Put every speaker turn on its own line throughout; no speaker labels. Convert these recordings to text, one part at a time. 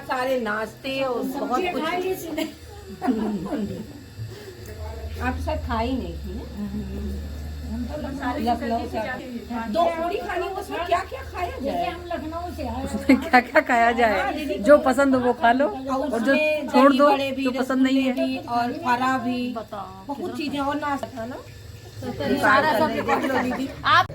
सारे नाश्ते और बहुत कुछ। आप शायद खा ही नहीं थी ना। दो पूरी खानी, उसमें क्या क्या खाया जाए? हम लखनऊ से आए,
उसमें क्या क्या खाया जाए? जो पसंद हो वो खा लो, और जो छोड़ दो जो पसंद नहीं है।
और फरा भी, बहुत चीजें और नाश्ता था ना
सारा सब देख लो दीदी आप।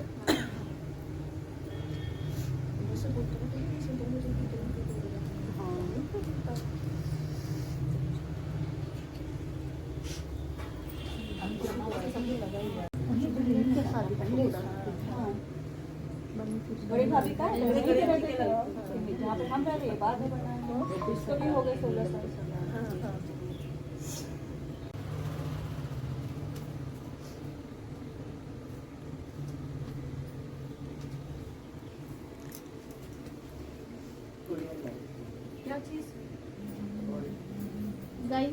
बड़ी भाभी का है जहाँ पे हम रह रहे हैं, बाद में बनाएंगे। इसको भी हो गए 16 साल। क्या चीज
गाई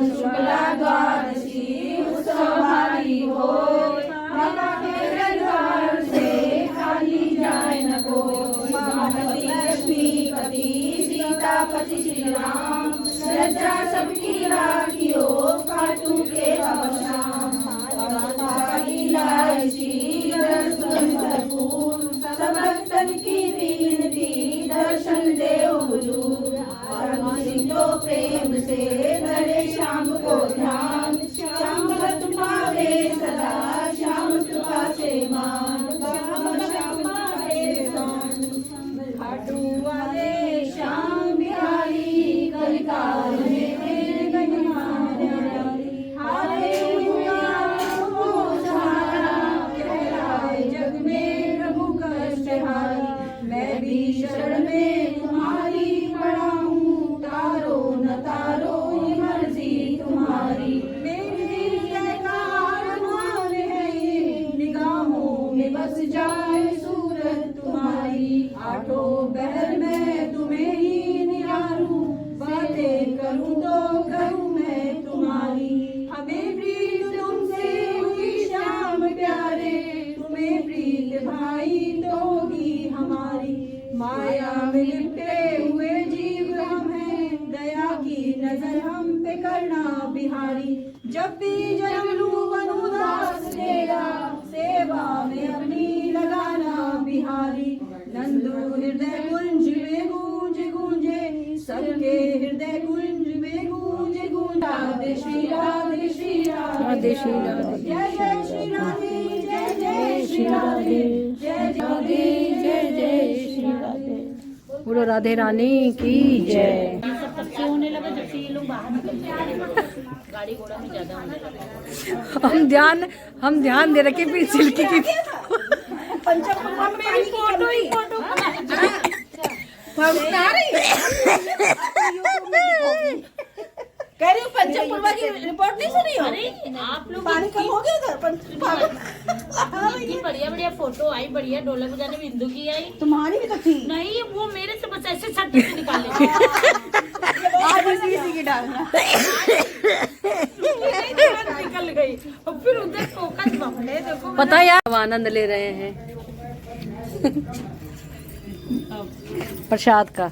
शुक्ला द्वादशी उत्सव भारी हो, माता के द्वार से खाली जाए न कोई। महापति लक्ष्मी पति सीतापति श्री राम, श्रद्धा सबकी राखियो खाटू के श्याम। सब भक्तन की विनती दर्शन देव हुजूर, तो प्रेम से करे श्याम को ध्यान। श्याम भक्त पावे सदा श्याम कृपा से मान, श्याम पावे मान। खाटू वाले श्याम बिहारी कलिकाल में मैं भी शरण में तुम्हारी पड़ा हूँ, तारो न तारो ये मर्जी तुम्हारी। मेरी जयकार मान है ये, निगाहों में बस जाए सूरत तुम्हारी। आठों पहर मैं तुम्हें ही निहारूं, बातें करूं तो करूं मैं तुम्हारी। हमें प्रीत तुमसे हुई श्याम प्यारे, तुम्हें प्रीत भाई तो होगी हमारी। माया में लिपटे हुए जीव हम हैं, दया की नजर हम पे करना बिहारी। जब भी जन्म लूं बनूं दास तेरा, सेवा में अपनी लगाना बिहारी। नंदू हृदय कुंज में गूंज गूंजे, सबके हृदय कुंज में गूंज गूंज। राधे श्री राधे श्री राधे श्री राधे, जय जय श्री राधे जय जय श्री राधे, जय राधे जय जय श्री राधे।
बोलो राधे रानी की जय।
सबसे होने लगा जब से ये लोग बाहर निकल गए, गाड़ी घोड़ा में ज्यादा होने लगा।
हम ध्यान दे रखे फिर सिल्की की
कह रही हूँ पंचमपुरवा की रिपोर्ट नहीं सुनी हो?
अरे आप लोग
पानी कम हो गया उधर
इतनी बढ़िया बढ़िया फोटो आई, बढ़िया ढोलक बजाने में बिंदु की आई।
तुम्हारी भी तो थी।
नहीं, वो मेरे से बस ऐसे सट से निकाले।
आज इसी की डालना
निकल गई और फिर उधर फोकस बमले देखो।
पता है यार, हम आनंद ले रहे हैं प्रसाद का।